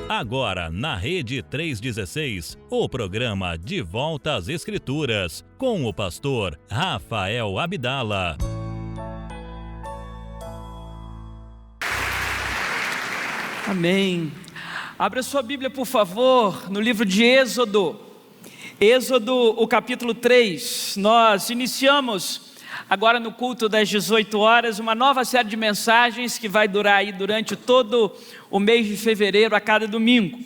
Agora, na Rede 316, o programa De Volta às Escrituras, com o pastor Rafael Abdala. Amém. Abra sua Bíblia, por favor, no livro de Êxodo. Êxodo, o capítulo 3. Nós iniciamos agora no culto das 18 horas, uma nova série de mensagens que vai durar aí durante todo o mês de fevereiro, a cada domingo.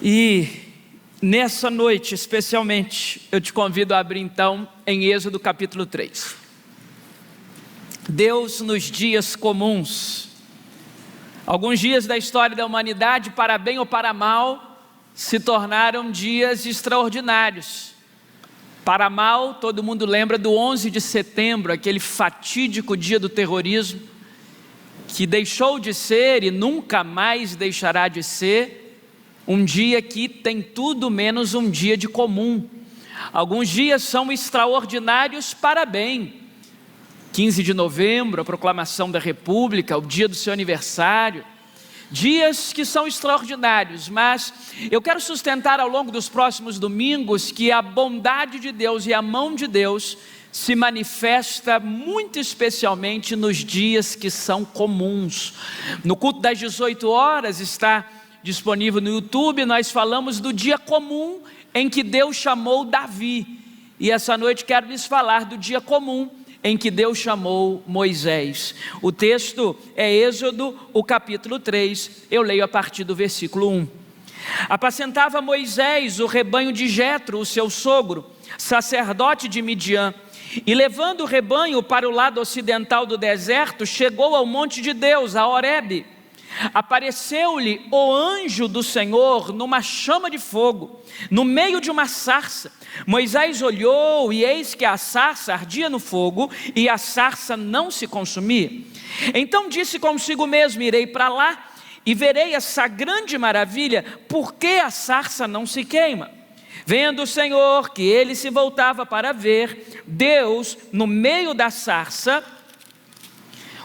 E nessa noite, especialmente, eu te convido a abrir então em Êxodo capítulo 3. Deus nos dias comuns. Alguns dias da história da humanidade, para bem ou para mal, se tornaram dias extraordinários. Para mal, todo mundo lembra do 11 de setembro, aquele fatídico dia do terrorismo, que deixou de ser e nunca mais deixará de ser um dia que tem tudo menos um dia de comum. Alguns dias são extraordinários para bem. 15 de novembro, a proclamação da República, o dia do seu aniversário. Dias que são extraordinários, mas eu quero sustentar ao longo dos próximos domingos que a bondade de Deus e a mão de Deus se manifesta muito especialmente nos dias que são comuns. No culto das 18 horas está disponível no YouTube, nós falamos do dia comum em que Deus chamou Davi. E essa noite quero lhes falar do dia comum em que Deus chamou Moisés. O texto é Êxodo, o capítulo 3, eu leio a partir do versículo 1. Apacentava Moisés o rebanho de Jetro, o seu sogro, sacerdote de Midian, e levando o rebanho para o lado ocidental do deserto, chegou ao monte de Deus, a Horebe. Apareceu-lhe o anjo do Senhor numa chama de fogo, no meio de uma sarça. Moisés olhou e eis que a sarça ardia no fogo e a sarça não se consumia. Então disse consigo mesmo: irei para lá e verei essa grande maravilha, porque a sarça não se queima. Vendo o Senhor que ele se voltava para ver, Deus no meio da sarça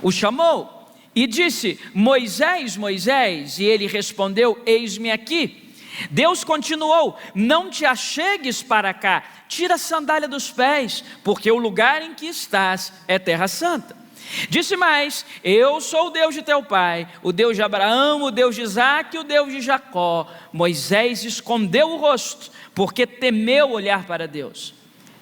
o chamou e disse: Moisés, Moisés. E ele respondeu: eis-me aqui. Deus continuou: não te achegues para cá, tira a sandália dos pés, porque o lugar em que estás é terra santa. Disse mais: eu sou o Deus de teu pai, o Deus de Abraão, o Deus de Isaque, o Deus de Jacó. Moisés escondeu o rosto, porque temeu olhar para Deus.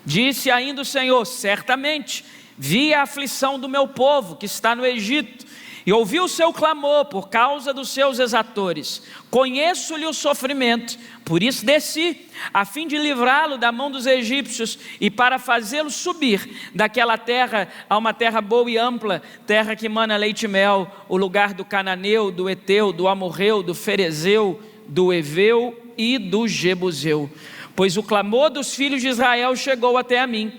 Disse ainda o Senhor: certamente vi a aflição do meu povo que está no Egito, e ouvi o seu clamor por causa dos seus exatores. Conheço-lhe o sofrimento, por isso desci, a fim de livrá-lo da mão dos egípcios e para fazê-lo subir daquela terra a uma terra boa e ampla, terra que mana leite e mel, o lugar do cananeu, do eteu, do amorreu, do ferezeu, do eveu e do jebuseu. Pois o clamor dos filhos de Israel chegou até a mim,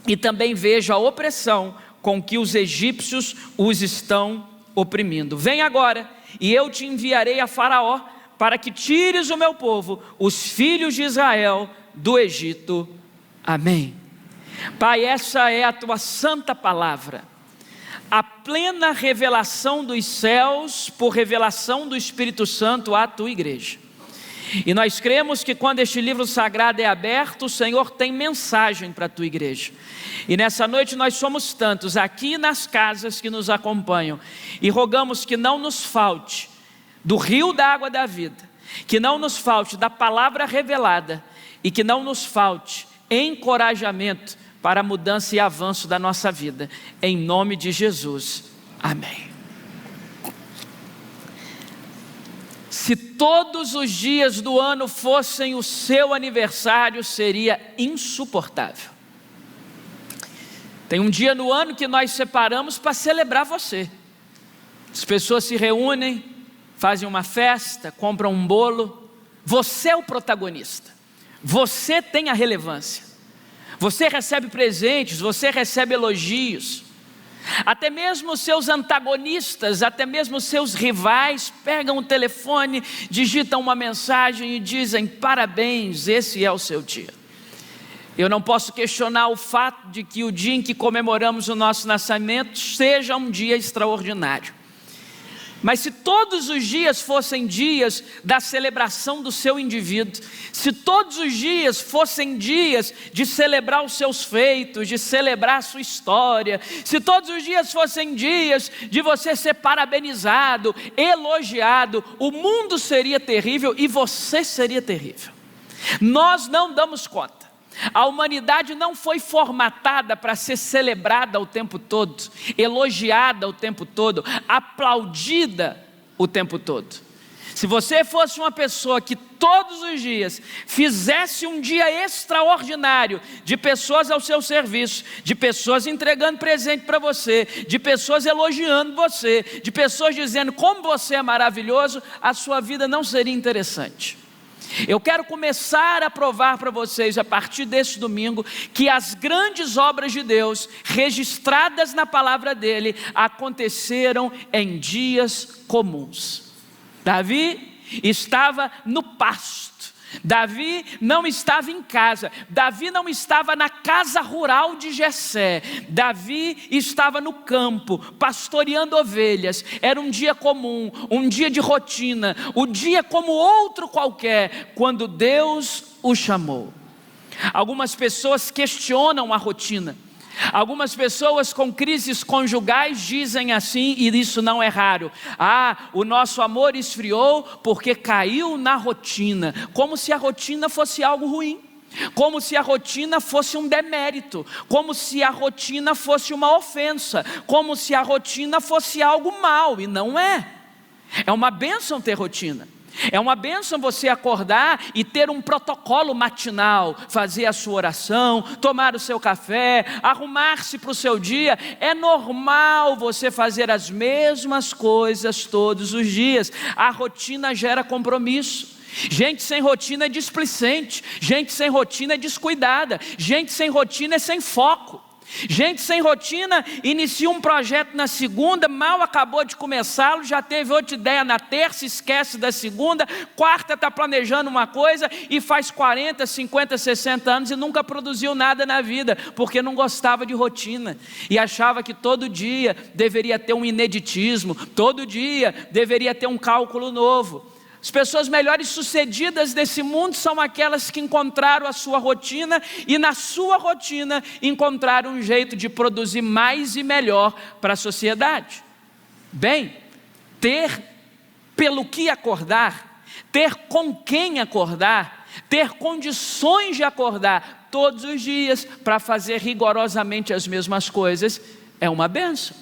e também vejo a opressão com que os egípcios os estão oprimindo. Vem agora, e eu te enviarei a Faraó, para que tires o meu povo, os filhos de Israel, do Egito. Amém. Pai, essa é a tua santa palavra, a plena revelação dos céus, por revelação do Espírito Santo à tua igreja. E nós cremos que quando este livro sagrado é aberto, o Senhor tem mensagem para a tua igreja. E nessa noite nós somos tantos aqui nas casas que nos acompanham, e rogamos que não nos falte do rio da água da vida, que não nos falte da palavra revelada, e que não nos falte encorajamento para a mudança e avanço da nossa vida, em nome de Jesus, amém. Se todos os dias do ano fossem o seu aniversário, seria insuportável. Tem um dia no ano que nós separamos para celebrar você. As pessoas se reúnem, fazem uma festa, compram um bolo. Você é o protagonista. Você tem a relevância. Você recebe presentes, você recebe elogios. Até mesmo os seus antagonistas, até mesmo os seus rivais pegam o telefone, digitam uma mensagem e dizem: parabéns, esse é o seu dia. Eu não posso questionar o fato de que o dia em que comemoramos o nosso nascimento seja um dia extraordinário. Mas se todos os dias fossem dias da celebração do seu indivíduo, se todos os dias fossem dias de celebrar os seus feitos, de celebrar a sua história, se todos os dias fossem dias de você ser parabenizado, elogiado, o mundo seria terrível e você seria terrível. Nós não damos conta. A humanidade não foi formatada para ser celebrada o tempo todo, elogiada o tempo todo, aplaudida o tempo todo. Se você fosse uma pessoa que todos os dias fizesse um dia extraordinário, de pessoas ao seu serviço, de pessoas entregando presente para você, de pessoas elogiando você, de pessoas dizendo como você é maravilhoso, a sua vida não seria interessante. Eu quero começar a provar para vocês, a partir desse domingo, que as grandes obras de Deus, registradas na palavra dele, aconteceram em dias comuns. Davi estava no pasto, Davi não estava em casa, Davi não estava na casa rural de Jessé, Davi estava no campo, pastoreando ovelhas. Era um dia comum, um dia de rotina, um dia como outro qualquer, quando Deus o chamou. Algumas pessoas questionam a rotina. Algumas pessoas com crises conjugais dizem assim, e isso não é raro: o nosso amor esfriou porque caiu na rotina. Como se a rotina fosse algo ruim, como se a rotina fosse um demérito, como se a rotina fosse uma ofensa, como se a rotina fosse algo mau, e não é. É uma bênção ter rotina. É uma bênção você acordar e ter um protocolo matinal, fazer a sua oração, tomar o seu café, arrumar-se para o seu dia. É normal você fazer as mesmas coisas todos os dias. A rotina gera compromisso. Gente sem rotina é displicente, gente sem rotina é descuidada, gente sem rotina é sem foco. Gente sem rotina inicia um projeto na segunda, mal acabou de começá-lo, já teve outra ideia na terça, esquece da segunda, quarta está planejando uma coisa e faz 40, 50, 60 anos e nunca produziu nada na vida, porque não gostava de rotina e achava que todo dia deveria ter um ineditismo, todo dia deveria ter um cálculo novo. As pessoas melhores sucedidas desse mundo são aquelas que encontraram a sua rotina e na sua rotina encontraram um jeito de produzir mais e melhor para a sociedade. Bem, ter pelo que acordar, ter com quem acordar, ter condições de acordar todos os dias para fazer rigorosamente as mesmas coisas é uma bênção.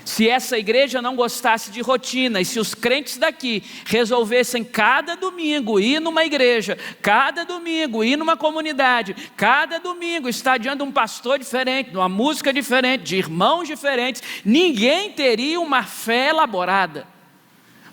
Se essa igreja não gostasse de rotina, e se os crentes daqui resolvessem cada domingo ir numa igreja, cada domingo ir numa comunidade, cada domingo estar diante de um pastor diferente, de uma música diferente, de irmãos diferentes, ninguém teria uma fé elaborada.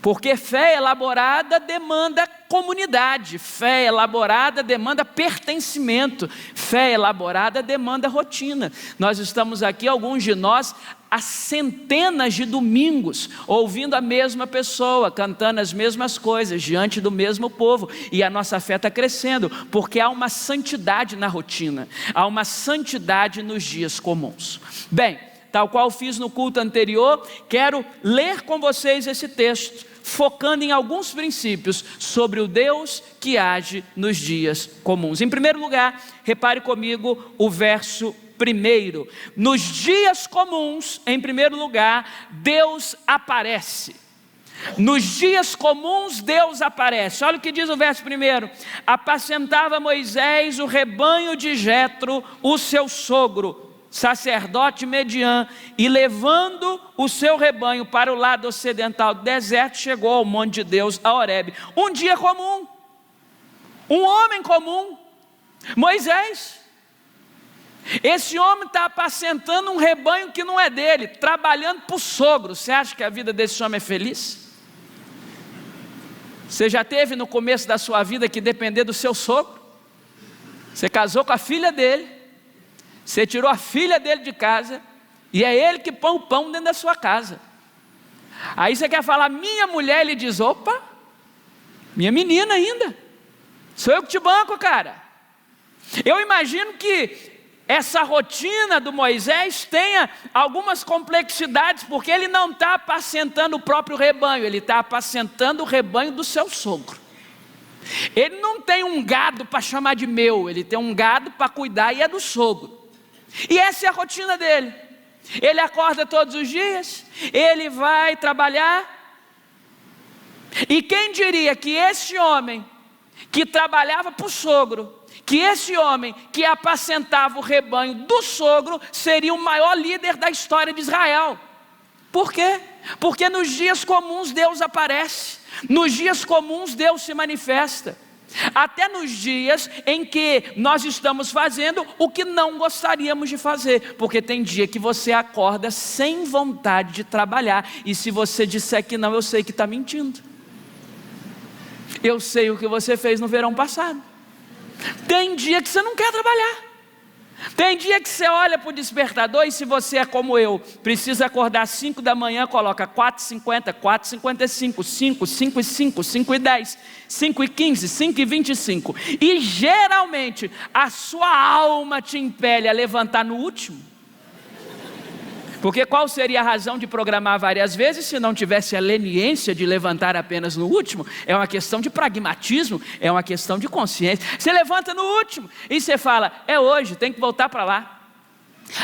Porque fé elaborada demanda comunidade, fé elaborada demanda pertencimento, fé elaborada demanda rotina. Nós estamos aqui, alguns de nós, há centenas de domingos, ouvindo a mesma pessoa, cantando as mesmas coisas, diante do mesmo povo, e a nossa fé está crescendo, porque há uma santidade na rotina, há uma santidade nos dias comuns. Bem, tal qual fiz no culto anterior, quero ler com vocês esse texto, focando em alguns princípios sobre o Deus que age nos dias comuns. Em primeiro lugar, repare comigo o verso 1. Nos dias comuns, em primeiro lugar, Deus aparece. Nos dias comuns Deus aparece. Olha o que diz o verso 1: apacentava Moisés o rebanho de Jetro, o seu sogro, sacerdote Mediã, e levando o seu rebanho para o lado ocidental do deserto, chegou ao monte de Deus, a Horebe. Um dia comum, um homem comum, Moisés. Esse homem está apacentando um rebanho que não é dele, trabalhando para o sogro. Você acha que a vida desse homem é feliz? Você já teve no começo da sua vida que depender do seu sogro? Você casou com a filha dele, você tirou a filha dele de casa, e é ele que põe o pão dentro da sua casa. Aí você quer falar, minha mulher, ele diz, opa, minha menina ainda, sou eu que te banco, cara. Eu imagino que essa rotina do Moisés tenha algumas complexidades, porque ele não está apacentando o próprio rebanho, ele está apacentando o rebanho do seu sogro. Ele não tem um gado para chamar de meu, ele tem um gado para cuidar e é do sogro. E essa é a rotina dele. Ele acorda todos os dias, ele vai trabalhar. E quem diria que esse homem que trabalhava para o sogro, que esse homem que apacentava o rebanho do sogro, seria o maior líder da história de Israel? Por quê? Porque nos dias comuns Deus aparece, nos dias comuns Deus se manifesta, até nos dias em que nós estamos fazendo o que não gostaríamos de fazer, porque tem dia que você acorda sem vontade de trabalhar, e se você disser que não, eu sei que está mentindo. Eu sei o que você fez no verão passado. Tem dia que você não quer trabalhar. Tem dia que você olha para o despertador, e se você é como eu, precisa acordar às 5 da manhã, coloca 4h50, 4h55, 5, 5h05, 5h10, 5h15, 5h25. E geralmente a sua alma te impele a levantar no último. Porque qual seria a razão de programar várias vezes se não tivesse a leniência de levantar apenas no último? É uma questão de pragmatismo, é uma questão de consciência. Você levanta no último e você fala, é hoje, tem que voltar para lá.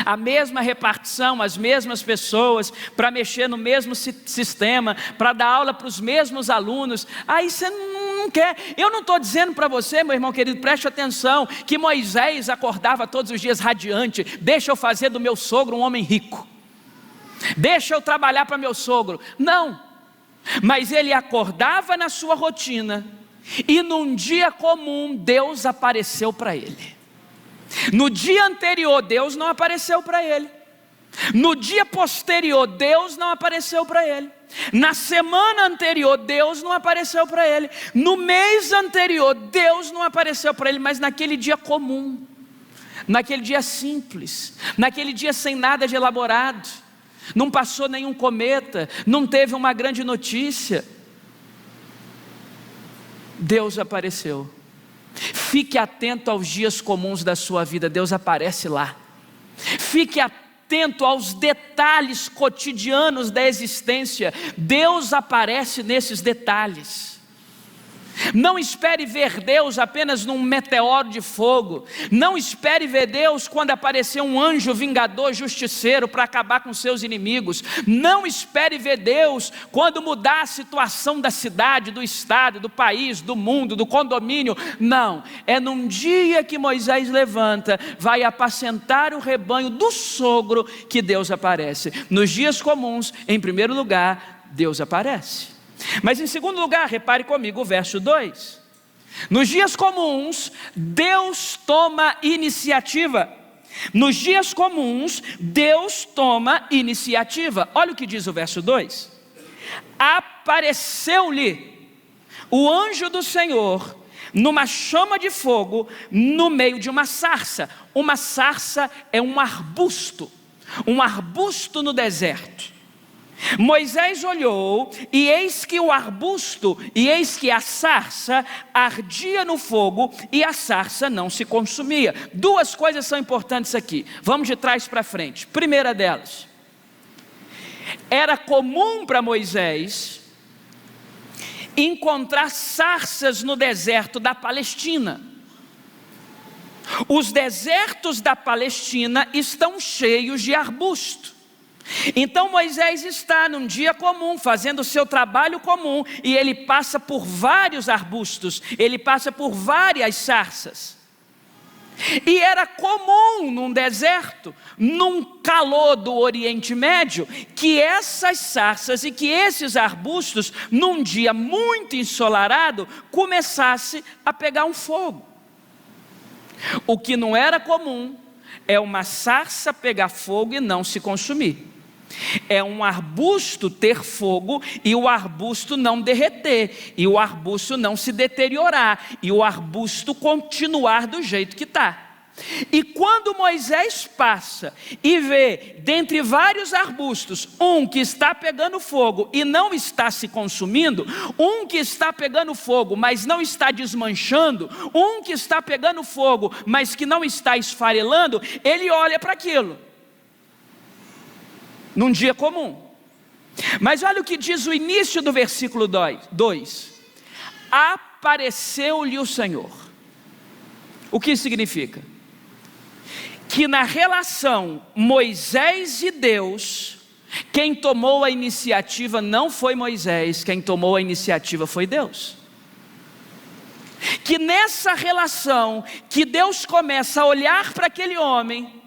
A mesma repartição, as mesmas pessoas, para mexer no mesmo sistema, para dar aula para os mesmos alunos. Aí você não quer. Eu não estou dizendo para você, meu irmão querido, preste atenção, que Moisés acordava todos os dias radiante. Deixa eu fazer do meu sogro um homem rico. Deixa eu trabalhar para meu sogro. Não, mas ele acordava na sua rotina, e num dia comum Deus apareceu para ele. No dia anterior Deus não apareceu para ele, no dia posterior Deus não apareceu para ele, na semana anterior Deus não apareceu para ele, no mês anterior Deus não apareceu para ele, mas naquele dia comum, naquele dia simples, naquele dia sem nada de elaborado, não passou nenhum cometa, não teve uma grande notícia, Deus apareceu. Fique atento aos dias comuns da sua vida, Deus aparece lá. Fique atento aos detalhes cotidianos da existência, Deus aparece nesses detalhes. Não espere ver Deus apenas num meteoro de fogo. Não espere ver Deus quando aparecer um anjo vingador justiceiro para acabar com seus inimigos. Não espere ver Deus quando mudar a situação da cidade, do estado, do país, do mundo, do condomínio. Não, é num dia que Moisés levanta, vai apacentar o rebanho do sogro, que Deus aparece. Nos dias comuns, em primeiro lugar, Deus aparece. Mas em segundo lugar, repare comigo o verso 2. Nos dias comuns, Deus toma iniciativa. Nos dias comuns, Deus toma iniciativa. Olha o que diz o verso 2. Apareceu-lhe o anjo do Senhor numa chama de fogo no meio de uma sarça. Uma sarça é um arbusto no deserto. Moisés olhou, e eis que o arbusto, e eis que a sarça ardia no fogo, e a sarça não se consumia. Duas coisas são importantes aqui, vamos de trás para frente. Primeira delas, era comum para Moisés encontrar sarças no deserto da Palestina. Os desertos da Palestina estão cheios de arbusto. Então Moisés está num dia comum, fazendo o seu trabalho comum, e ele passa por vários arbustos, ele passa por várias sarças. E era comum num deserto, num calor do Oriente Médio, que essas sarças e que esses arbustos, num dia muito ensolarado, começasse a pegar um fogo. O que não era comum é uma sarça pegar fogo e não se consumir. É um arbusto ter fogo e o arbusto não derreter, e o arbusto não se deteriorar, e o arbusto continuar do jeito que está. E quando Moisés passa e vê dentre vários arbustos um que está pegando fogo e não está se consumindo, um que está pegando fogo mas não está desmanchando, um que está pegando fogo mas que não está esfarelando, ele olha para aquilo num dia comum. Mas olha o que diz o início do versículo 2: apareceu-lhe o Senhor. O que significa? Que na relação Moisés e Deus, quem tomou a iniciativa não foi Moisés, quem tomou a iniciativa foi Deus. Que nessa relação, que Deus começa a olhar para aquele homem,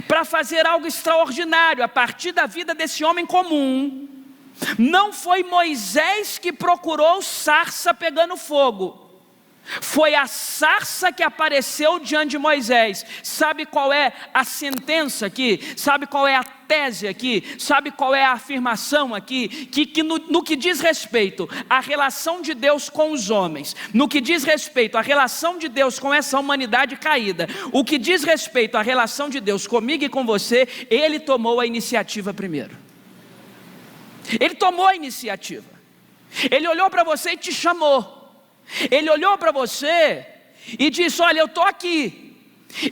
para fazer algo extraordinário a partir da vida desse homem comum, não foi Moisés que procurou sarça pegando fogo, foi a sarça que apareceu diante de Moisés. Sabe qual é a sentença aqui? Sabe qual é a tese aqui? Sabe qual é a afirmação aqui? Que no que diz respeito à relação de Deus com os homens, no que diz respeito à relação de Deus com essa humanidade caída, o que diz respeito à relação de Deus comigo e com você, Ele tomou a iniciativa primeiro. Ele tomou a iniciativa. Ele olhou para você e te chamou. Ele olhou para você e disse: olha, eu estou aqui.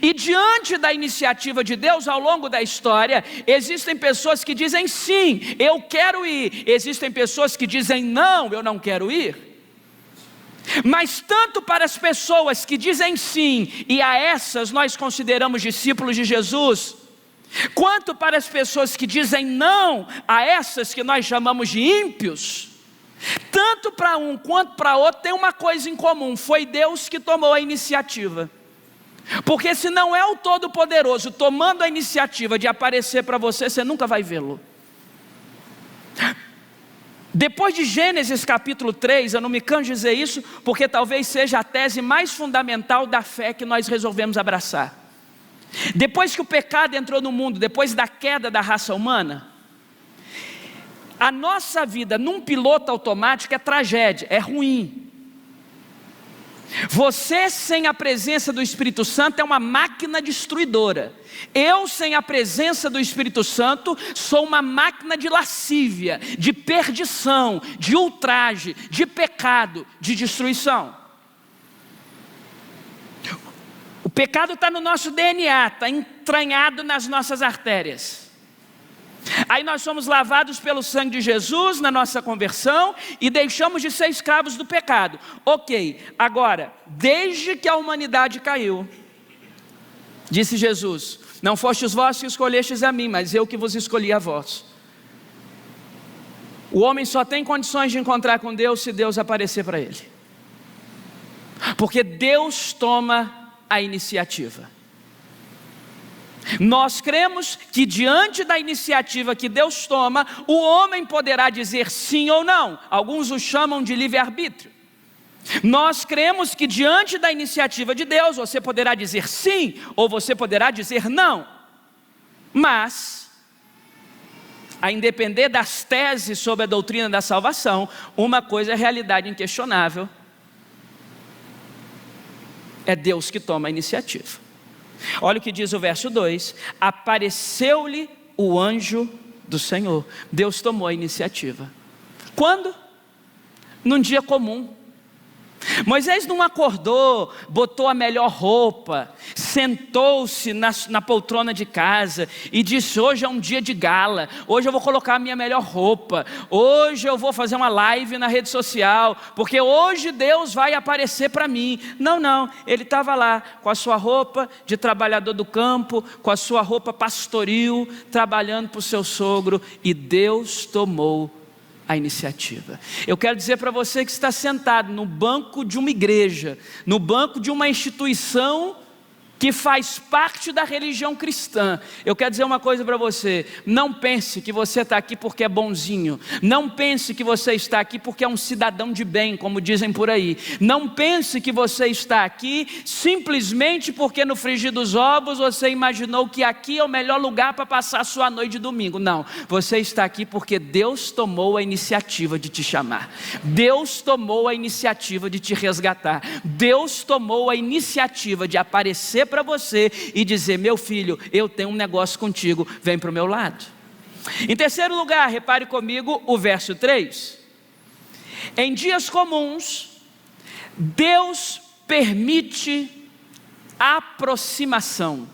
E diante da iniciativa de Deus ao longo da história, existem pessoas que dizem sim, eu quero ir. Existem pessoas que dizem não, eu não quero ir. Mas tanto para as pessoas que dizem sim, e a essas nós consideramos discípulos de Jesus, quanto para as pessoas que dizem não, a essas que nós chamamos de ímpios, tanto para um quanto para outro tem uma coisa em comum: foi Deus que tomou a iniciativa. Porque se não é o Todo-Poderoso tomando a iniciativa de aparecer para você, você nunca vai vê-lo. Depois de Gênesis capítulo 3, eu não me canso de dizer isso, porque talvez seja a tese mais fundamental da fé que nós resolvemos abraçar. Depois que o pecado entrou no mundo, depois da queda da raça humana, a nossa vida num piloto automático é tragédia, é ruim. Você sem a presença do Espírito Santo é uma máquina destruidora. Eu sem a presença do Espírito Santo sou uma máquina de lascívia, de perdição, de ultraje, de pecado, de destruição. O pecado está no nosso DNA, está entranhado nas nossas artérias. Aí nós somos lavados pelo sangue de Jesus na nossa conversão e deixamos de ser escravos do pecado. Ok, agora, desde que a humanidade caiu, disse Jesus: não fostes vós que escolhestes a mim, mas eu que vos escolhi a vós. O homem só tem condições de encontrar com Deus se Deus aparecer para ele, porque Deus toma a iniciativa. Nós cremos que diante da iniciativa que Deus toma, o homem poderá dizer sim ou não. Alguns o chamam de livre-arbítrio. Nós cremos que diante da iniciativa de Deus, você poderá dizer sim ou você poderá dizer não. Mas, a independer das teses sobre a doutrina da salvação, uma coisa é realidade inquestionável: é Deus que toma a iniciativa. Olha o que diz o verso 2: apareceu-lhe o anjo do Senhor. Deus tomou a iniciativa. Quando? Num dia comum. Moisés não acordou, botou a melhor roupa, sentou-se na poltrona de casa e disse: hoje é um dia de gala, hoje eu vou colocar a minha melhor roupa, hoje eu vou fazer uma live na rede social, porque hoje Deus vai aparecer para mim. Não, ele estava lá com a sua roupa de trabalhador do campo, com a sua roupa pastoril, trabalhando para o seu sogro, e Deus tomou a iniciativa. Eu quero dizer para você que está sentado no banco de uma igreja, no banco de uma instituição que faz parte da religião cristã, eu quero dizer uma coisa para você: não pense que você está aqui porque é bonzinho, não pense que você está aqui porque é um cidadão de bem, como dizem por aí, não pense que você está aqui simplesmente porque no frigir dos ovos você imaginou que aqui é o melhor lugar para passar a sua noite de domingo. Não, você está aqui porque Deus tomou a iniciativa de te chamar, Deus tomou a iniciativa de te resgatar, Deus tomou a iniciativa de aparecer descer para você e dizer: meu filho, eu tenho um negócio contigo, vem para o meu lado. Em terceiro lugar, repare comigo o verso 3. Em dias comuns, Deus permite aproximação.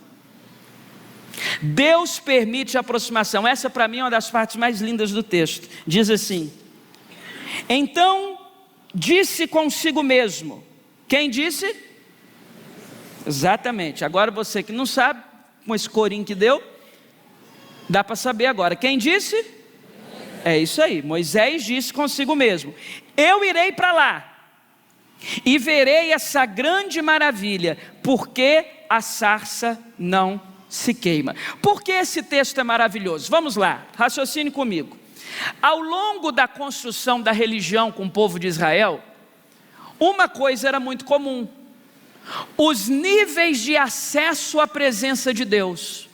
Deus permite aproximação. Essa para mim é uma das partes mais lindas do texto. Diz assim: então disse consigo mesmo. Quem disse? Exatamente. Agora você que não sabe, com esse corinho que deu, dá para saber agora. Quem disse? É isso aí. Moisés disse consigo mesmo: eu irei para lá e verei essa grande maravilha, porque a sarça não se queima. Por que esse texto é maravilhoso? Vamos lá, raciocine comigo. Ao longo da construção da religião com o povo de Israel, uma coisa era muito comum: os níveis de acesso à presença de Deus.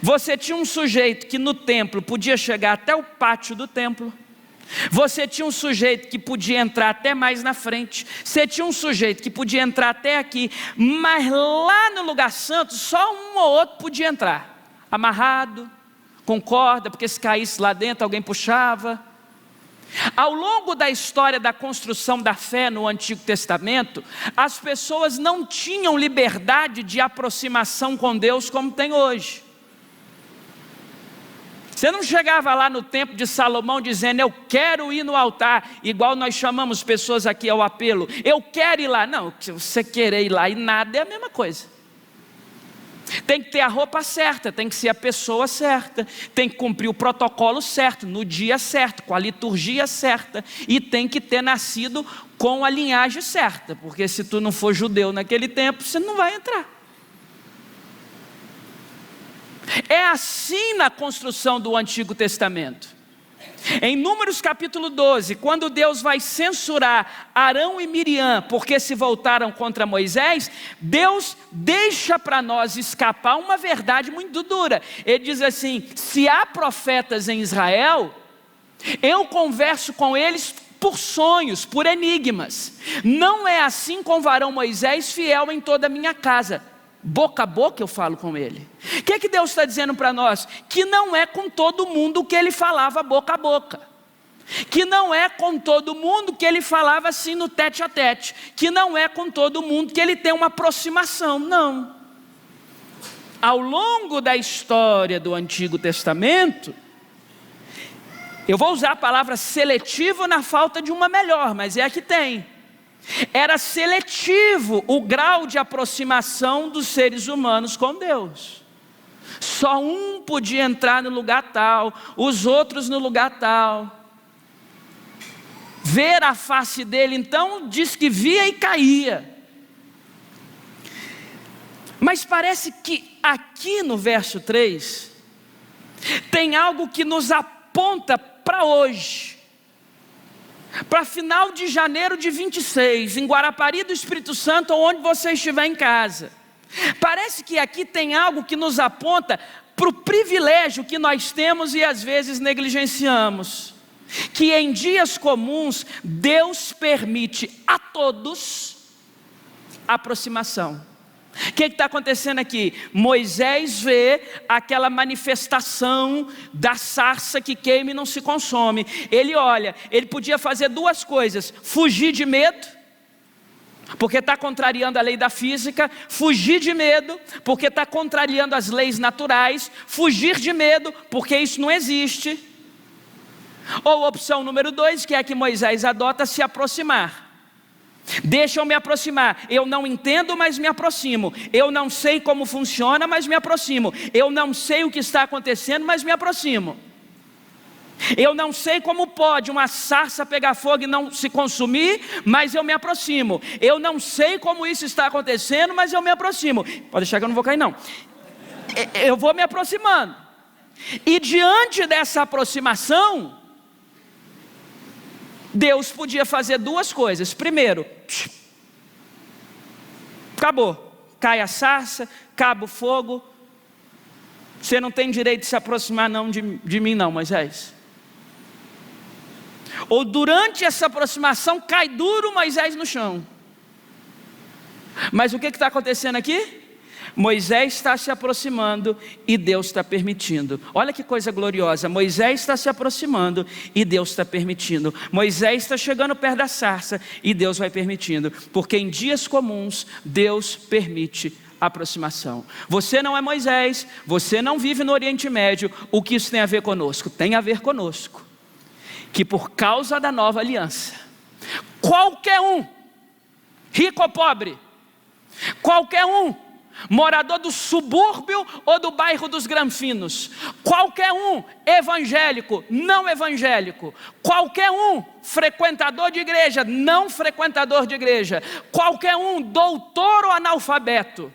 Você tinha um sujeito que no templo podia chegar até o pátio do templo. Você tinha um sujeito que podia entrar até mais na frente. Você tinha um sujeito que podia entrar até aqui. Mas lá no lugar santo, só um ou outro podia entrar, amarrado, com corda, porque se caísse lá dentro, alguém puxava. Ao longo da história da construção da fé no Antigo Testamento, as pessoas não tinham liberdade de aproximação com Deus como tem hoje. Você não chegava lá no templo de Salomão dizendo: eu quero ir no altar, igual nós chamamos pessoas aqui ao apelo, eu quero ir lá. Não, você querer ir lá e nada é a mesma coisa. Tem que ter a roupa certa, tem que ser a pessoa certa, tem que cumprir o protocolo certo, no dia certo, com a liturgia certa, e tem que ter nascido com a linhagem certa, porque se tu não for judeu naquele tempo, você não vai entrar. É assim na construção do Antigo Testamento. Em Números capítulo 12, quando Deus vai censurar Arão e Miriam porque se voltaram contra Moisés, Deus deixa para nós escapar uma verdade muito dura. Ele diz assim: se há profetas em Israel, eu converso com eles por sonhos, por enigmas. Não é assim com o varão Moisés, fiel em toda a minha casa. Boca a boca eu falo com ele. O que Deus está dizendo para nós? Que não é com todo mundo que ele falava boca a boca. Que não é com todo mundo que ele falava assim no tete a tete. Que não é com todo mundo que ele tem uma aproximação. Não. Ao longo da história do Antigo Testamento, eu vou usar a palavra seletivo na falta de uma melhor, mas é a que tem. Era seletivo o grau de aproximação dos seres humanos com Deus. Só um podia entrar no lugar tal, os outros no lugar tal. Ver a face dele, então, diz que via e caía. Mas parece que aqui no verso 3, tem algo que nos aponta para hoje. Para final de janeiro de 26, em Guarapari do Espírito Santo, ou onde você estiver em casa. Parece que aqui tem algo que nos aponta para o privilégio que nós temos e às vezes negligenciamos. Que em dias comuns, Deus permite a todos aproximação. O que está acontecendo aqui? Moisés vê aquela manifestação da sarça que queima e não se consome. Ele olha, ele podia fazer duas coisas: fugir de medo, porque está contrariando a lei da física; fugir de medo, porque está contrariando as leis naturais; fugir de medo, porque isso não existe. Ou opção número 2, que é a que Moisés adota: se aproximar. Deixa eu me aproximar. Eu não entendo, mas me aproximo. Eu não sei como funciona, mas me aproximo. Eu não sei o que está acontecendo, mas me aproximo. Eu não sei como pode uma sarça pegar fogo e não se consumir, mas eu me aproximo. Eu não sei como isso está acontecendo, mas eu me aproximo. Pode deixar que eu não vou cair não. Eu vou me aproximando. E diante dessa aproximação, Deus podia fazer duas coisas. Primeiro, acabou, cai a sarça, acaba o fogo. Você não tem direito de se aproximar não de mim não, Moisés. Ou durante essa aproximação cai duro Moisés no chão. Mas o que está acontecendo aqui? Moisés está se aproximando e Deus está permitindo. Olha que coisa gloriosa. Moisés está se aproximando e Deus está permitindo. Moisés está chegando perto da sarça e Deus vai permitindo. Porque em dias comuns Deus permite aproximação. Você não é Moisés, você não vive no Oriente Médio. O que isso tem a ver conosco? Tem a ver conosco que por causa da nova aliança, qualquer um, rico ou pobre, qualquer um, morador do subúrbio ou do bairro dos Granfinos, qualquer um, evangélico, não evangélico, qualquer um, frequentador de igreja, não frequentador de igreja, qualquer um, doutor ou analfabeto,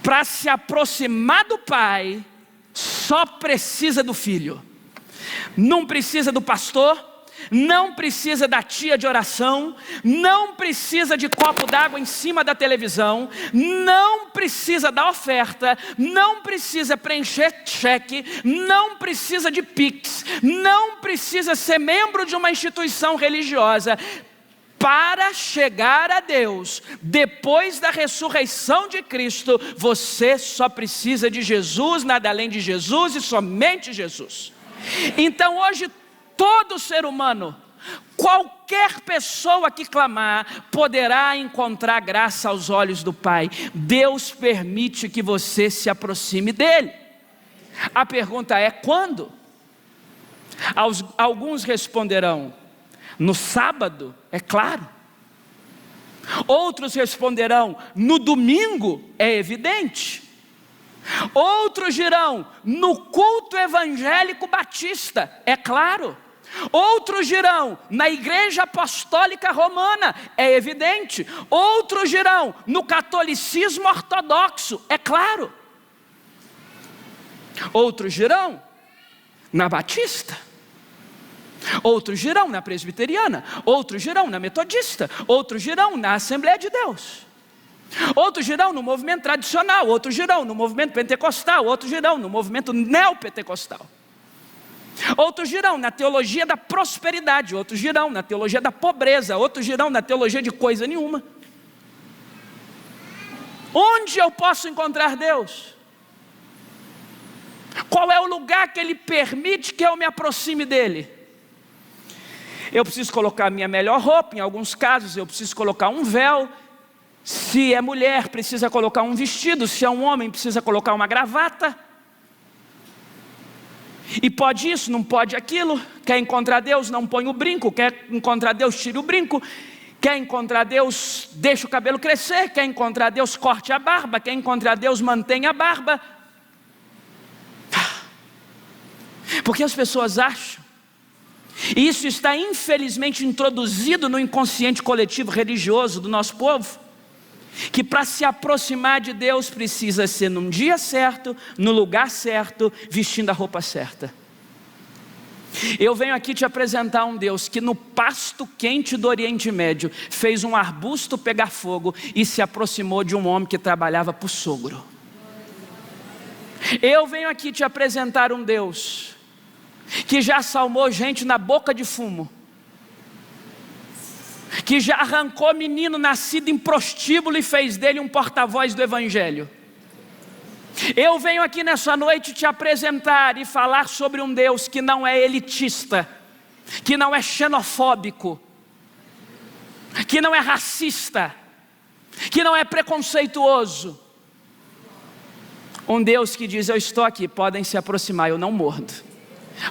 para se aproximar do Pai, só precisa do Filho. Não precisa do pastor, não precisa da tia de oração, não precisa de copo d'água em cima da televisão, não precisa da oferta, não precisa preencher cheque, não precisa de Pix, não precisa ser membro de uma instituição religiosa. Para chegar a Deus, depois da ressurreição de Cristo, você só precisa de Jesus, nada além de Jesus e somente Jesus. Então hoje todo ser humano, qualquer pessoa que clamar, poderá encontrar graça aos olhos do Pai. Deus permite que você se aproxime dEle. A pergunta é quando? Alguns responderão, no sábado, é claro. Outros responderão, no domingo, é evidente. Outros dirão, no culto evangélico batista, é claro. Outros dirão, na igreja apostólica romana, é evidente. Outros dirão, no catolicismo ortodoxo, é claro. Outros dirão, na batista. Outros dirão na presbiteriana. Outros dirão na metodista. Outros dirão na Assembleia de Deus. Outros dirão no movimento tradicional. Outros dirão no movimento pentecostal. Outros dirão no movimento neopentecostal. Outros dirão na teologia da prosperidade. Outros dirão na teologia da pobreza. Outros dirão na teologia de coisa nenhuma. Onde eu posso encontrar Deus? Qual é o lugar que Ele permite que eu me aproxime dEle? Eu preciso colocar a minha melhor roupa, em alguns casos eu preciso colocar um véu. Se é mulher, precisa colocar um vestido. Se é um homem, precisa colocar uma gravata. E pode isso, não pode aquilo. Quer encontrar Deus, não põe o brinco. Quer encontrar Deus, tire o brinco. Quer encontrar Deus, deixa o cabelo crescer. Quer encontrar Deus, corte a barba. Quer encontrar Deus, mantenha a barba. Porque as pessoas acham, e isso está infelizmente introduzido no inconsciente coletivo religioso do nosso povo, que para se aproximar de Deus precisa ser num dia certo, no lugar certo, vestindo a roupa certa. Eu venho aqui te apresentar um Deus que no pasto quente do Oriente Médio fez um arbusto pegar fogo e se aproximou de um homem que trabalhava para o sogro. Eu venho aqui te apresentar um Deus que já salmou gente na boca de fumo, que já arrancou menino nascido em prostíbulo e fez dele um porta-voz do Evangelho. Eu venho aqui nessa noite te apresentar e falar sobre um Deus que não é elitista, que não é xenofóbico, que não é racista, que não é preconceituoso. Um Deus que diz: eu estou aqui, podem se aproximar, eu não mordo.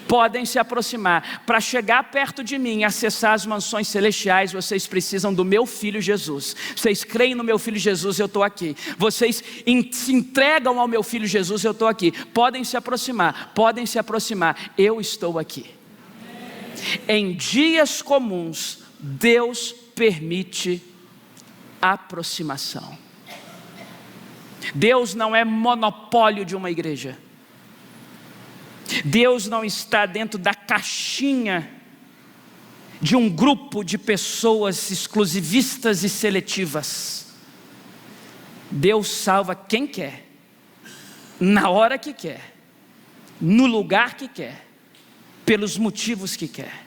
Podem se aproximar. Para chegar perto de mim e acessar as mansões celestiais, vocês precisam do meu Filho Jesus. Vocês creem no meu Filho Jesus, eu estou aqui. Vocês se entregam ao meu Filho Jesus, eu estou aqui. Podem se aproximar, eu estou aqui. Em dias comuns, Deus permite aproximação. Deus não é monopólio de uma igreja. Deus não está dentro da caixinha de um grupo de pessoas exclusivistas e seletivas. Deus salva quem quer, na hora que quer, no lugar que quer, pelos motivos que quer.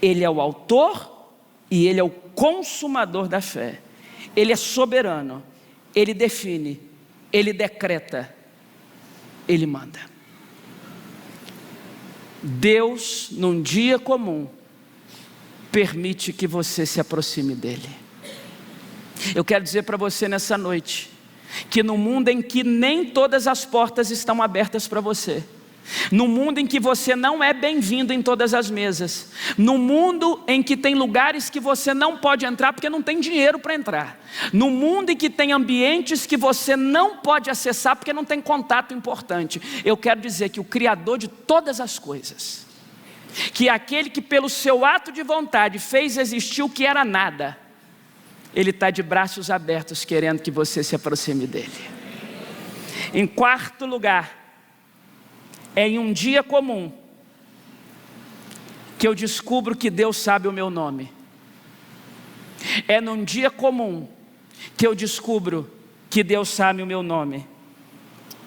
Ele é o autor e Ele é o consumador da fé. Ele é soberano, Ele define, Ele decreta, Ele manda. Deus, num dia comum, permite que você se aproxime dEle. Eu quero dizer para você nessa noite, que no mundo em que nem todas as portas estão abertas para você, no mundo em que você não é bem-vindo em todas as mesas, no mundo em que tem lugares que você não pode entrar porque não tem dinheiro para entrar, no mundo em que tem ambientes que você não pode acessar porque não tem contato importante, eu quero dizer que o Criador de todas as coisas, que aquele que pelo seu ato de vontade fez existir o que era nada, Ele está de braços abertos querendo que você se aproxime dEle. Em quarto lugar, é em um dia comum que eu descubro que Deus sabe o meu nome. É num dia comum que eu descubro que Deus sabe o meu nome.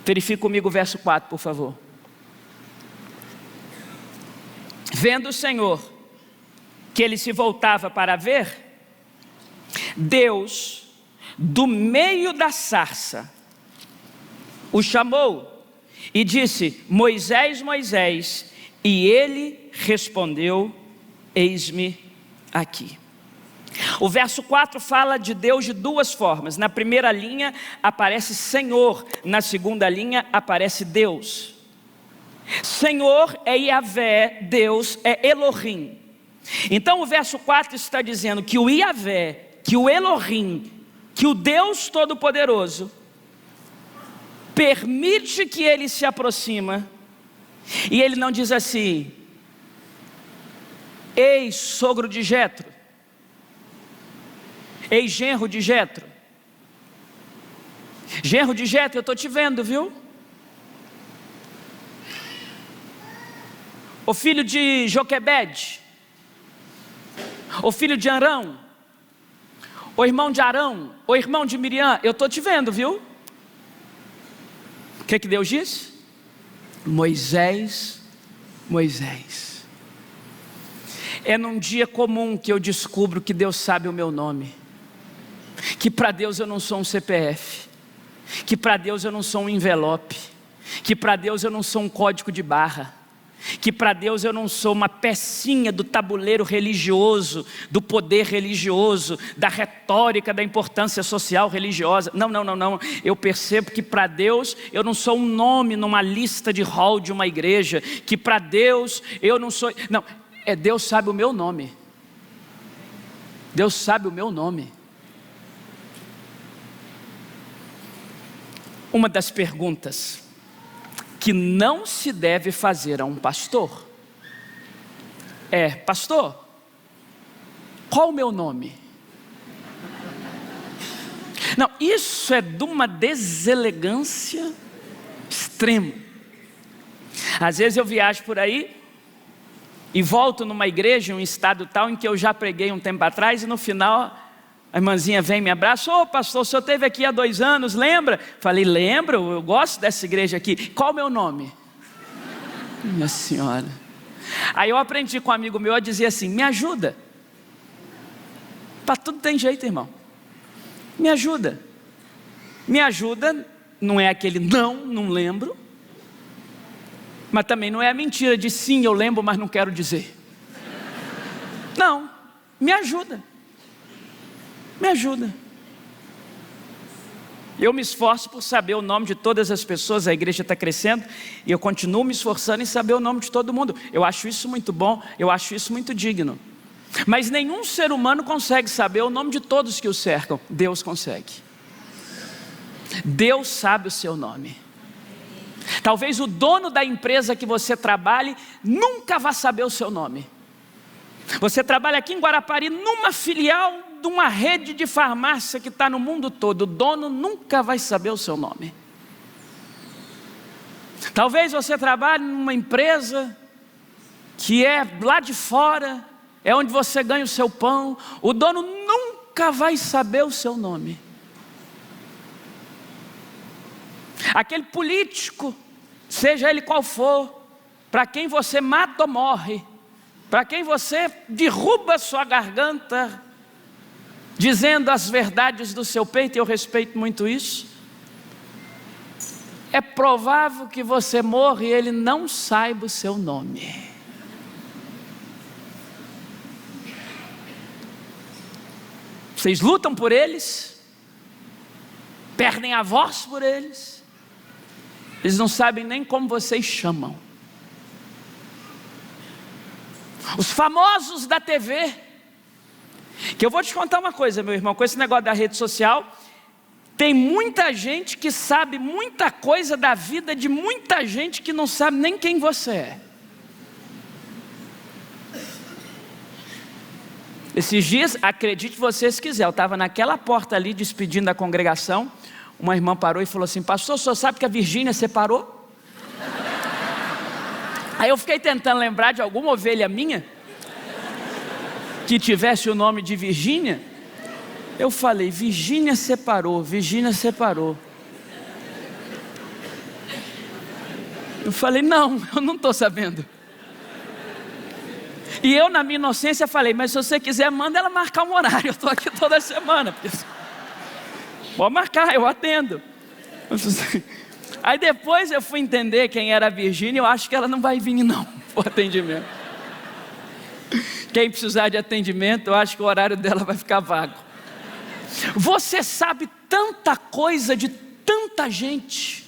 Verifique comigo o verso 4, por favor. Vendo o Senhor que ele se voltava para ver, Deus, do meio da sarça, o chamou e disse: Moisés, Moisés. E ele respondeu: eis-me aqui. O verso 4 fala de Deus de duas formas. Na primeira linha aparece Senhor, na segunda linha aparece Deus. Senhor é Yahvé, Deus é Elohim. Então o verso 4 está dizendo que o Yahvé, que o Elohim, que o Deus Todo-Poderoso permite que ele se aproxima, e ele não diz assim: ei, sogro de Jetro, ei, genro de Jetro, genro de Jetro, eu estou te vendo, viu? O filho de Joquebede, o filho de Arão, o irmão de Arão, o irmão de Miriam, eu estou te vendo, viu? O que Deus disse? Moisés, Moisés. É num dia comum que eu descubro que Deus sabe o meu nome, que para Deus eu não sou um CPF, que para Deus eu não sou um envelope, que para Deus eu não sou um código de barra, que para Deus eu não sou uma pecinha do tabuleiro religioso, do poder religioso, da retórica da importância social religiosa. Não, eu percebo que para Deus eu não sou um nome numa lista de hall de uma igreja, que para Deus eu não sou, não, Deus sabe o meu nome. Deus sabe o meu nome. Uma das perguntas que não se deve fazer a um pastor é: pastor, qual o meu nome? Não, isso é de uma deselegância extrema. Às vezes eu viajo por aí e volto numa igreja, em um estado tal em que eu já preguei um tempo atrás, e no final a irmãzinha vem e me abraça: ô pastor, o senhor esteve aqui há 2 anos, lembra? Falei: lembro, eu gosto dessa igreja aqui. Qual o meu nome? Minha senhora. Aí eu aprendi com um amigo meu a dizer assim: me ajuda. Para tudo tem jeito, irmão. Me ajuda. Me ajuda não é aquele não lembro, mas também não é a mentira de sim, eu lembro, mas não quero dizer. Não, me ajuda. Me ajuda. Eu me esforço por saber o nome de todas as pessoas. A igreja está crescendo e eu continuo me esforçando em saber o nome de todo mundo. Eu acho isso muito bom, eu acho isso muito digno. Mas nenhum ser humano consegue saber o nome de todos que o cercam. Deus consegue. Deus sabe o seu nome. Talvez o dono da empresa que você trabalhe nunca vá saber o seu nome. Você trabalha aqui em Guarapari numa filial de uma rede de farmácia que está no mundo todo. O dono nunca vai saber o seu nome. Talvez você trabalhe numa empresa que é lá de fora, é onde você ganha o seu pão. O dono nunca vai saber o seu nome. Aquele político, seja ele qual for, para quem você mata ou morre, para quem você derruba sua garganta, dizendo as verdades do seu peito, e eu respeito muito isso, é provável que você morra e ele não saiba o seu nome. Vocês lutam por eles, perdem a voz por eles, eles não sabem nem como vocês chamam. Os famosos da TV, que eu vou te contar uma coisa, meu irmão, com esse negócio da rede social, tem muita gente que sabe muita coisa da vida de muita gente que não sabe nem quem você é. Esses dias, acredite você se quiser, eu estava naquela porta ali despedindo da congregação, uma irmã parou e falou assim: pastor, o senhor sabe que a Virgínia separou? Aí eu fiquei tentando lembrar de alguma ovelha minha que tivesse o nome de Virgínia. Eu falei: Virgínia separou, Virgínia separou. Eu falei: não, eu não estou sabendo. E eu, na minha inocência, falei: mas se você quiser, manda ela marcar um horário, eu estou aqui toda semana. Pode marcar, eu atendo. Aí depois eu fui entender quem era a Virgínia, eu acho que ela não vai vir não, o atendimento. Quem precisar de atendimento, eu acho que o horário dela vai ficar vago. Você sabe tanta coisa de tanta gente.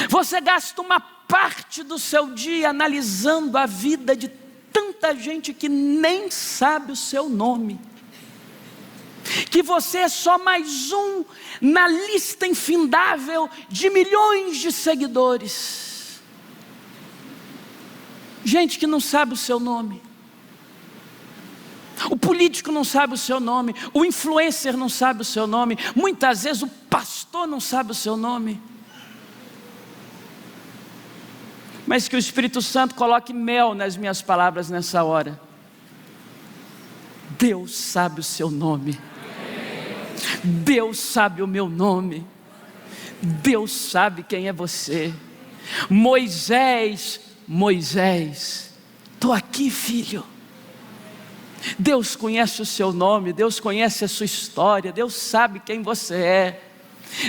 Você gasta uma parte do seu dia analisando a vida de tanta gente que nem sabe o seu nome. Que você é só mais um na lista infindável de milhões de seguidores. Gente que não sabe o seu nome. O político não sabe o seu nome, o influencer não sabe o seu nome, muitas vezes o pastor não sabe o seu nome. Mas que o Espírito Santo coloque mel nas minhas palavras nessa hora. Deus sabe o seu nome. Deus sabe o meu nome. Deus sabe quem é você. Moisés, estou aqui, filho. Deus conhece o seu nome, Deus conhece a sua história, Deus sabe quem você é.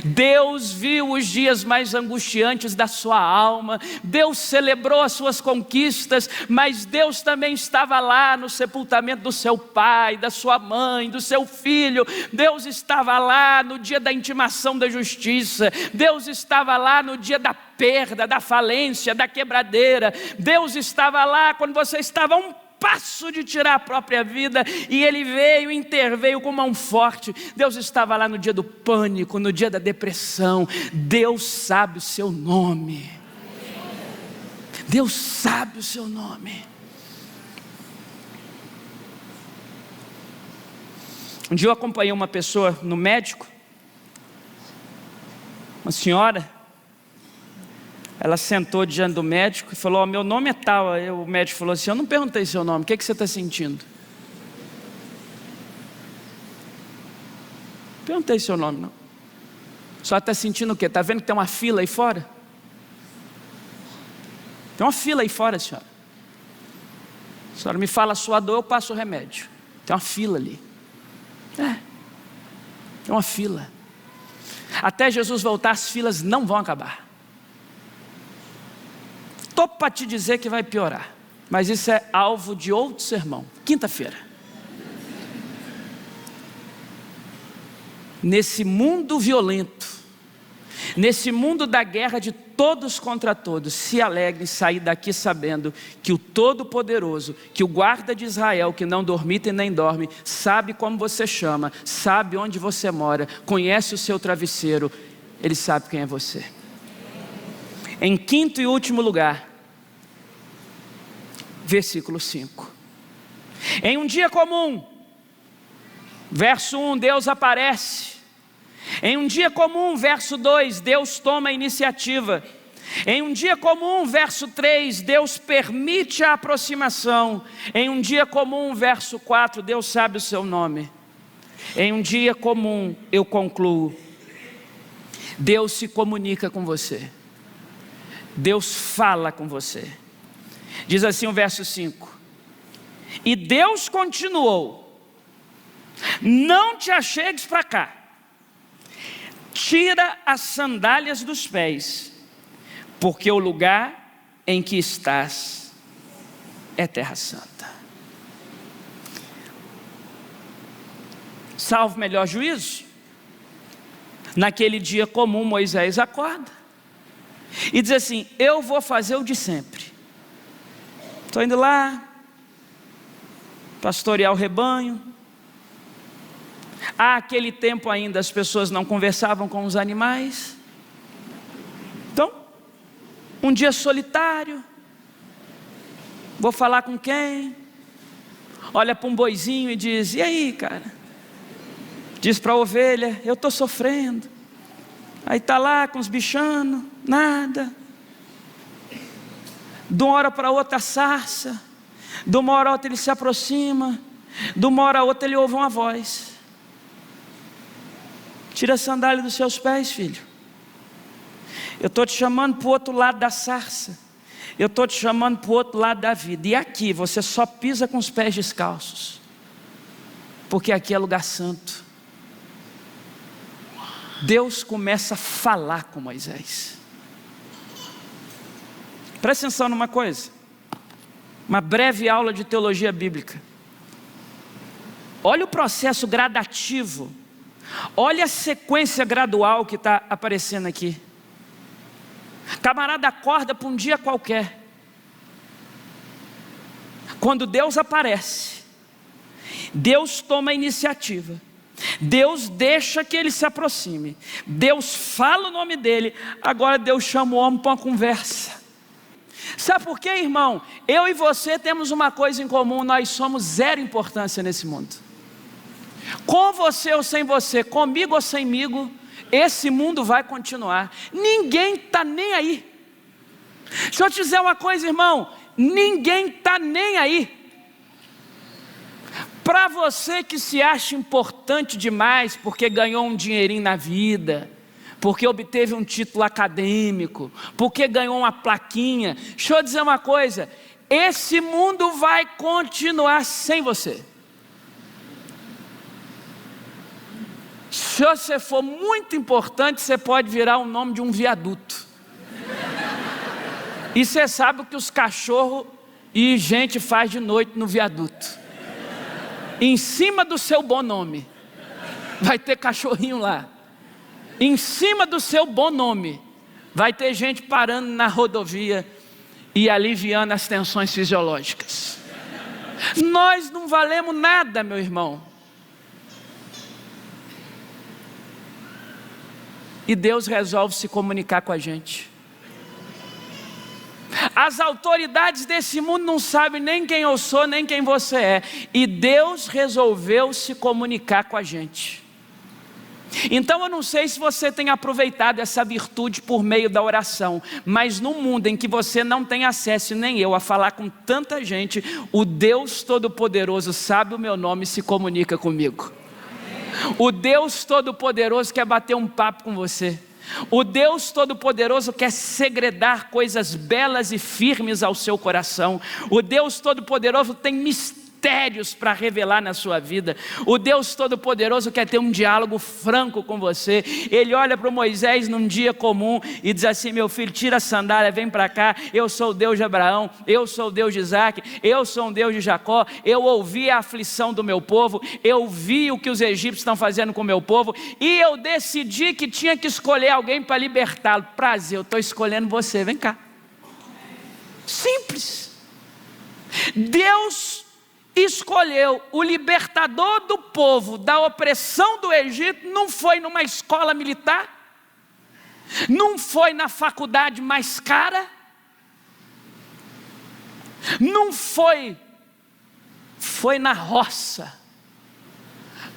Deus viu os dias mais angustiantes da sua alma, Deus celebrou as suas conquistas, mas Deus também estava lá no sepultamento do seu pai, da sua mãe, do seu filho. Deus estava lá no dia da intimação da justiça, Deus estava lá no dia da perda, da falência, da quebradeira. Deus estava lá quando você estava passo de tirar a própria vida, e Ele veio e interveio com mão forte. Deus estava lá no dia do pânico, no dia da depressão. Deus sabe o seu nome. Deus sabe o seu nome. Um dia eu acompanhei uma pessoa no médico, uma senhora. Ela sentou diante do médico e falou: meu nome é tal. Aí o médico falou assim: eu não perguntei seu nome, o que você está sentindo? Não perguntei seu nome não. Só está sentindo o quê? Está vendo que tem uma fila aí fora? Tem uma fila aí fora, senhora. A senhora me fala a sua dor, eu passo o remédio. Tem uma fila ali. Tem uma fila. Até Jesus voltar, as filas não vão acabar. Estou para te dizer que vai piorar, mas isso é alvo de outro sermão, quinta-feira. Nesse mundo violento, nesse mundo da guerra de todos contra todos, se alegre em sair daqui sabendo que o Todo-Poderoso, que o guarda de Israel, que não dormita e nem dorme, sabe como você chama, sabe onde você mora, conhece o seu travesseiro, Ele sabe quem é você. Em quinto e último lugar, versículo 5. Em um dia comum, verso 1, Deus aparece. Em um dia comum, verso 2, Deus toma a iniciativa. Em um dia comum, verso 3, Deus permite a aproximação. Em um dia comum, verso 4, Deus sabe o seu nome. Em um dia comum, eu concluo, Deus se comunica com você. Deus fala com você. Diz assim o verso 5: E Deus continuou: não te achegues para cá, tira as sandálias dos pés, porque o lugar em que estás é terra santa. Salvo melhor juízo, naquele dia comum Moisés acorda e diz assim: eu vou fazer o de sempre. Estou indo lá pastorear o rebanho. Aquele tempo ainda as pessoas não conversavam com os animais. Então, um dia solitário, vou falar com quem? Olha para um boizinho e diz: e aí, cara? Diz para a ovelha: eu estou sofrendo. Aí está lá com os bichanos, nada. De uma hora para outra a sarça, de uma hora a outra ele se aproxima, de uma hora a outra ele ouve uma voz: tira a sandália dos seus pés, filho. Eu estou te chamando para o outro lado da sarça. Eu estou te chamando para o outro lado da vida. E aqui você só pisa com os pés descalços, porque aqui é lugar santo. Deus começa a falar com Moisés. Presta atenção numa coisa, uma breve aula de teologia bíblica. Olha o processo gradativo, olha a sequência gradual que está aparecendo aqui. Camarada acorda para um dia qualquer. Quando Deus aparece, Deus toma a iniciativa, Deus deixa que ele se aproxime, Deus fala o nome dele. Agora Deus chama o homem para uma conversa. Sabe por quê, irmão? Eu e você temos uma coisa em comum: nós somos zero importância nesse mundo. Com você ou sem você, comigo ou semigo, esse mundo vai continuar. Ninguém está nem aí. Deixa eu te dizer uma coisa, irmão: ninguém está nem aí. Para você que se acha importante demais porque ganhou um dinheirinho na vida, porque obteve um título acadêmico, porque ganhou uma plaquinha, deixa eu dizer uma coisa: esse mundo vai continuar sem você. Se você for muito importante, você pode virar o nome de um viaduto. E você sabe o que os cachorros e gente faz de noite no viaduto. Em cima do seu bom nome vai ter cachorrinho lá. Em cima do seu bom nome vai ter gente parando na rodovia e aliviando as tensões fisiológicas. Nós não valemos nada, meu irmão. E Deus resolve se comunicar com a gente. As autoridades desse mundo não sabem nem quem eu sou, nem quem você é. E Deus resolveu se comunicar com a gente. Então eu não sei se você tem aproveitado essa virtude por meio da oração, mas num mundo em que você não tem acesso, nem eu, a falar com tanta gente, o Deus Todo-Poderoso sabe o meu nome e se comunica comigo. O Deus Todo-Poderoso quer bater um papo com você. O Deus Todo-Poderoso quer segredar coisas belas e firmes ao seu coração. O Deus Todo-Poderoso tem mistérios para revelar na sua vida. O Deus Todo-Poderoso quer ter um diálogo franco com você. Ele olha para Moisés num dia comum e diz assim: meu filho, tira a sandália, vem para cá. Eu sou o Deus de Abraão, eu sou o Deus de Isaac, eu sou o Deus de Jacó. Eu ouvi a aflição do meu povo, eu vi o que os egípcios estão fazendo com o meu povo, e eu decidi que tinha que escolher alguém para libertá-lo. Prazer, eu estou escolhendo você, vem cá. Simples. Deus escolheu o libertador do povo da opressão do Egito. Não foi numa escola militar, não foi na faculdade mais cara, não foi na roça,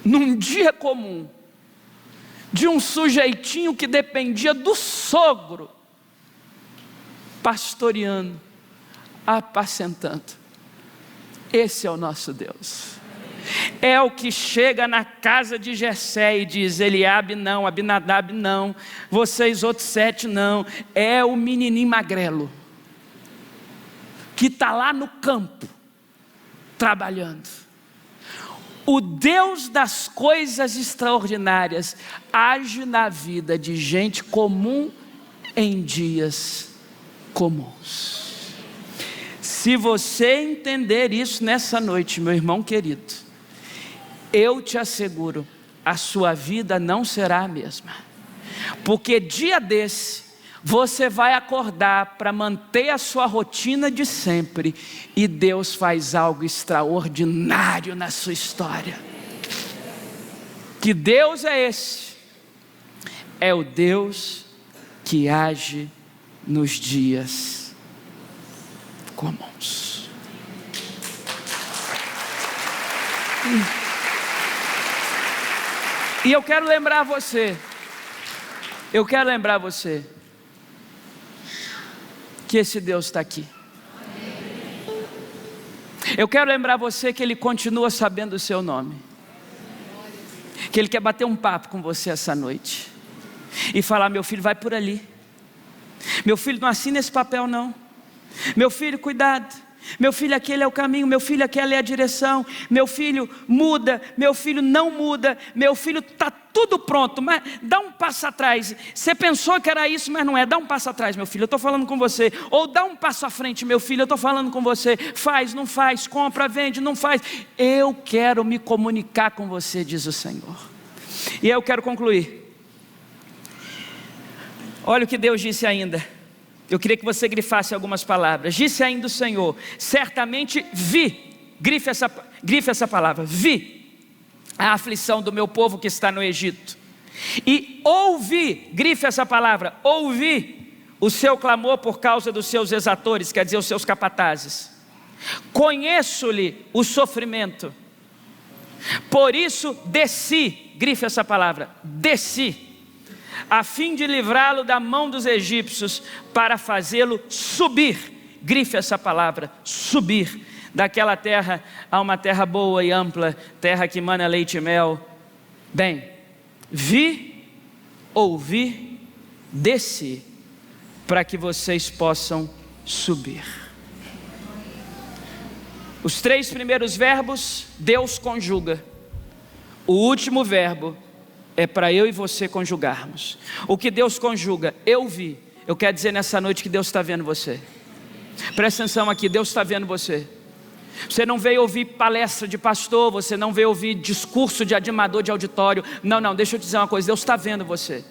num dia comum, de um sujeitinho que dependia do sogro, pastoreando, apacentando. Esse é o nosso Deus. É o que chega na casa de Jessé e diz: Eliabe não, Abinadab não, vocês outros 7 não. É o menininho magrelo que está lá no campo, trabalhando. O Deus das coisas extraordinárias age na vida de gente comum em dias comuns. Se você entender isso nessa noite, meu irmão querido, eu te asseguro, a sua vida não será a mesma. Porque dia desse, você vai acordar para manter a sua rotina de sempre e Deus faz algo extraordinário na sua história. Que Deus é esse? É o Deus que age nos dias comuns. E eu quero lembrar você, que esse Deus está aqui. Eu quero lembrar você que Ele continua sabendo o seu nome, que Ele quer bater um papo com você essa noite e falar: meu filho, vai por ali, meu filho, não assina esse papel não, meu filho, cuidado, meu filho, aquele é o caminho, meu filho, aquela é a direção, meu filho, muda, meu filho, não muda, meu filho, está tudo pronto, mas dá um passo atrás, você pensou que era isso, mas não é, dá um passo atrás, meu filho, eu estou falando com você, ou dá um passo à frente, meu filho, eu estou falando com você, faz, não faz, compra, vende, não faz, eu quero me comunicar com você, diz o Senhor. E eu quero concluir. Olha o que Deus disse ainda. Eu queria que você grifasse algumas palavras. Disse ainda o Senhor: certamente vi, grife essa palavra, vi a aflição do meu povo que está no Egito, e ouvi, grife essa palavra, ouvi o seu clamor por causa dos seus exatores, quer dizer, os seus capatazes. Conheço-lhe o sofrimento, por isso desci, grife essa palavra, desci, a fim de livrá-lo da mão dos egípcios, para fazê-lo subir, grife essa palavra, subir, daquela terra a uma terra boa e ampla, terra que mana leite e mel. Bem, vi, ouvi, desci, para que vocês possam subir. Os 3 primeiros verbos, Deus conjuga. O último verbo é para eu e você conjugarmos. O que Deus conjuga? Eu vi. Eu quero dizer nessa noite que Deus está vendo você. Presta atenção aqui, Deus está vendo você. Você não veio ouvir palestra de pastor, você não veio ouvir discurso de animador de auditório. Não, deixa eu te dizer uma coisa, Deus está vendo você.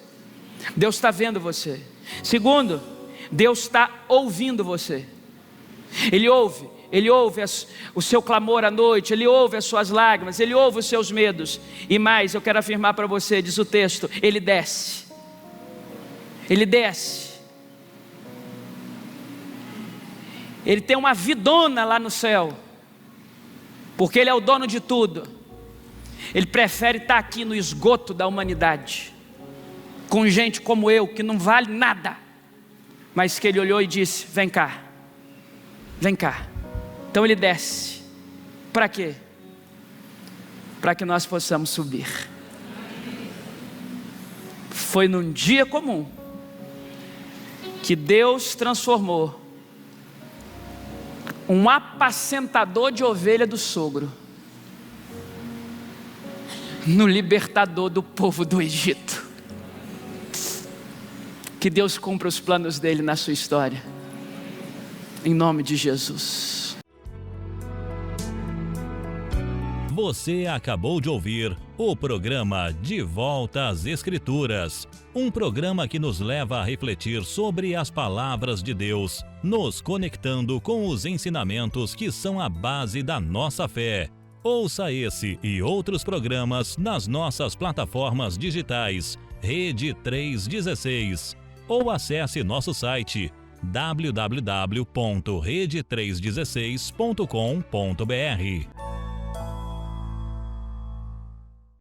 Deus está vendo você. Segundo, Deus está ouvindo você. Ele ouve o seu clamor à noite, Ele ouve as suas lágrimas, Ele ouve os seus medos. E mais, eu quero afirmar para você, diz o texto, Ele desce. Ele desce. Ele tem uma vidona lá no céu, porque Ele é o dono de tudo. Ele prefere estar aqui no esgoto da humanidade, com gente como eu, que não vale nada, mas que Ele olhou e disse: vem cá, vem cá. Então Ele desce. Para quê? Para que nós possamos subir. Foi num dia comum que Deus transformou um apacentador de ovelha do sogro no libertador do povo do Egito. Que Deus cumpra os planos dele na sua história, em nome de Jesus. Você acabou de ouvir o programa De Volta às Escrituras, um programa que nos leva a refletir sobre as palavras de Deus, nos conectando com os ensinamentos que são a base da nossa fé. Ouça esse e outros programas nas nossas plataformas digitais, Rede 316, ou acesse nosso site www.rede316.com.br.